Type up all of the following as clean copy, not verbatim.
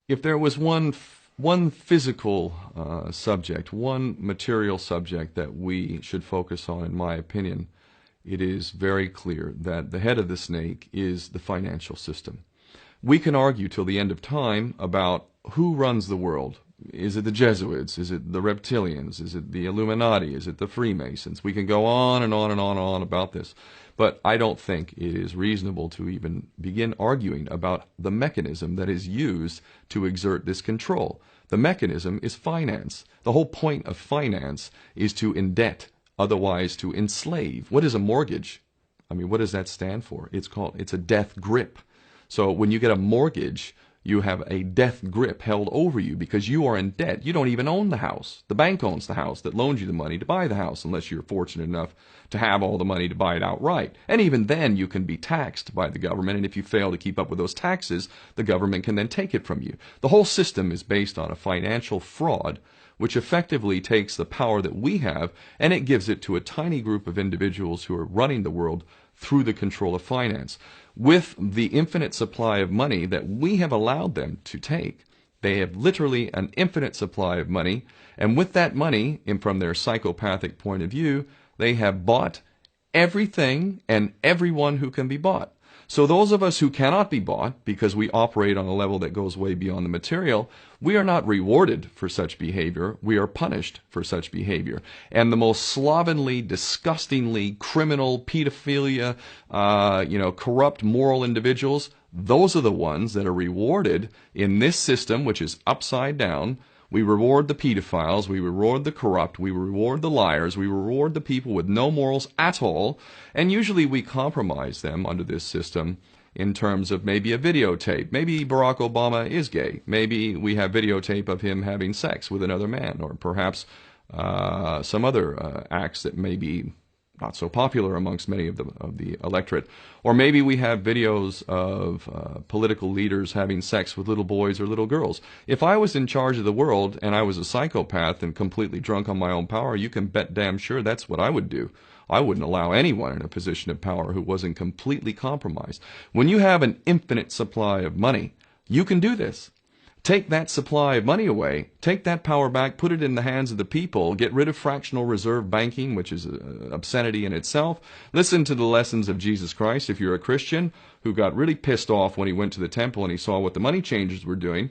If there was one physical subject, one material subject that we should focus on, in my opinion, it is very clear that the head of the snake is the financial system. We can argue till the end of time about who runs the world. Is it the Jesuits? Is it the reptilians? Is it the Illuminati? Is it the Freemasons? We can go on and on and on and on about this. But I don't think it is reasonable to even begin arguing about the mechanism that is used to exert this control. The mechanism is finance. The whole point of finance is to indebt, otherwise to enslave. What is a mortgage? I mean, what does that stand for? It's a death grip. So when you get a mortgage, you have a death grip held over you because you are in debt. You don't even own the house. The bank owns the house that loans you the money to buy the house, unless you're fortunate enough to have all the money to buy it outright. And even then, you can be taxed by the government, and if you fail to keep up with those taxes, the government can then take it from you. The whole system is based on a financial fraud, which effectively takes the power that we have, and it gives it to a tiny group of individuals who are running the world through the control of finance. With the infinite supply of money that we have allowed them to take, they have literally an infinite supply of money, and with that money, and from their psychopathic point of view, they have bought everything and everyone who can be bought. So those of us who cannot be bought, because we operate on a level that goes way beyond the material, we are not rewarded for such behavior. We are punished for such behavior. And the most slovenly, disgustingly criminal, pedophilia, corrupt moral individuals, those are the ones that are rewarded in this system, which is upside down. We reward the pedophiles, we reward the corrupt, we reward the liars, we reward the people with no morals at all, and usually we compromise them under this system in terms of maybe a videotape. Maybe Barack Obama is gay. Maybe we have videotape of him having sex with another man, or perhaps some other acts that may be not so popular amongst many of the electorate. Or maybe we have videos of political leaders having sex with little boys or little girls. If I was in charge of the world and I was a psychopath and completely drunk on my own power, you can bet damn sure that's what I would do. I wouldn't allow anyone in a position of power who wasn't completely compromised. When you have an infinite supply of money, you can do this. Take that supply of money away, take that power back, put it in the hands of the people, get rid of fractional reserve banking, which is an obscenity in itself. Listen to the lessons of Jesus Christ. If you're a Christian who got really pissed off when he went to the temple and he saw what the money changers were doing,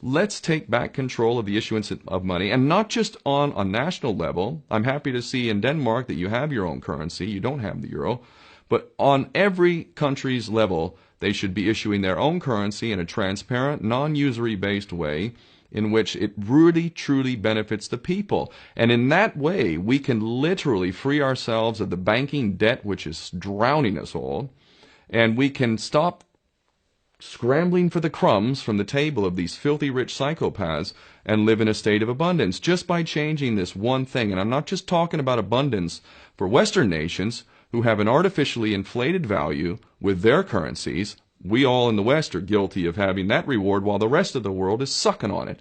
let's take back control of the issuance of money, and not just on a national level. I'm happy to see in Denmark that you have your own currency, you don't have the euro, but on every country's level, they should be issuing their own currency in a transparent, non-usury based way in which it really, truly benefits the people. And in that way, we can literally free ourselves of the banking debt which is drowning us all, and we can stop scrambling for the crumbs from the table of these filthy rich psychopaths and live in a state of abundance just by changing this one thing. And I'm not just talking about abundance for Western nations who have an artificially inflated value with their currencies. We all in the West are guilty of having that reward while the rest of the world is sucking on it.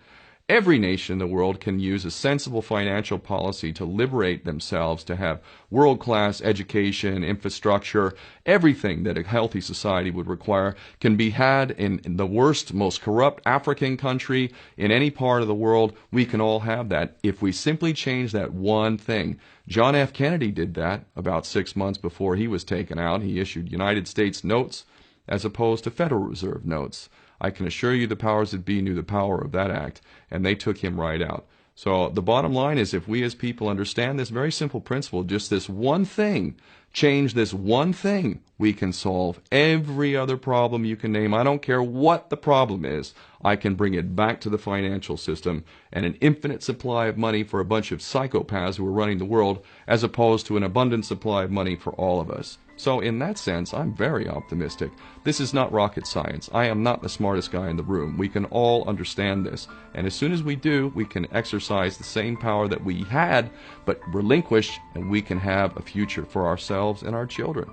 Every nation in the world can use a sensible financial policy to liberate themselves, to have world-class education, infrastructure. Everything that a healthy society would require can be had in the worst, most corrupt African country, in any part of the world. We can all have that if we simply change that one thing. John F. Kennedy did that about 6 months before he was taken out. He issued United States notes as opposed to Federal Reserve notes. I can assure you the powers that be knew the power of that act, and they took him right out. So the bottom line is, if we as people understand this very simple principle, just this one thing, change this one thing, we can solve every other problem you can name. I don't care what the problem is. I can bring it back to the financial system and an infinite supply of money for a bunch of psychopaths who are running the world, as opposed to an abundant supply of money for all of us. So in that sense, I'm very optimistic. This is not rocket science. I am not the smartest guy in the room. We can all understand this. And as soon as we do, we can exercise the same power that we had, but relinquish, and we can have a future for ourselves and our children.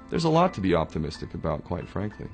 There's a lot to be optimistic about, quite frankly.